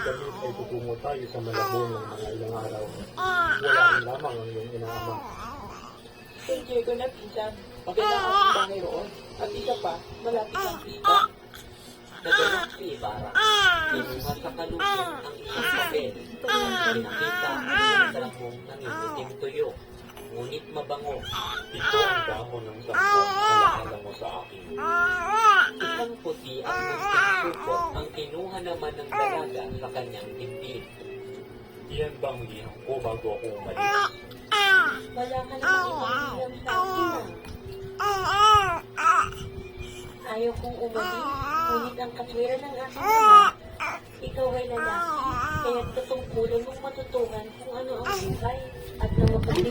damit ay tutungo tayo sa malabon ng mga ilang araw. Wala rin lamang ang iyong inaama. Enjoy ko na, pinsan. Pakailangan ang bahay roon. At isa pa, malapit ang kita. Naganap si Ibarra. Kinuha sa kalupin ang isang papel. Pinakita ang dalawang nangingitim tuyo. Ngunit mabango. Ito ang dahon ng sangkong na nakala mo sa akin. Isang puti at munting supot ang kinuha naman ng dalaga sa kanyang dibdib. Iyan bang liham ko bago ako umalis? Wala ka namang ibang sa akin. Ayaw kong umalis, ngunit ang katwiran ng aking ama, ikaw ay lalaki, kaya tutungkulan mong matutunan kung ano ang buhay at na mapaging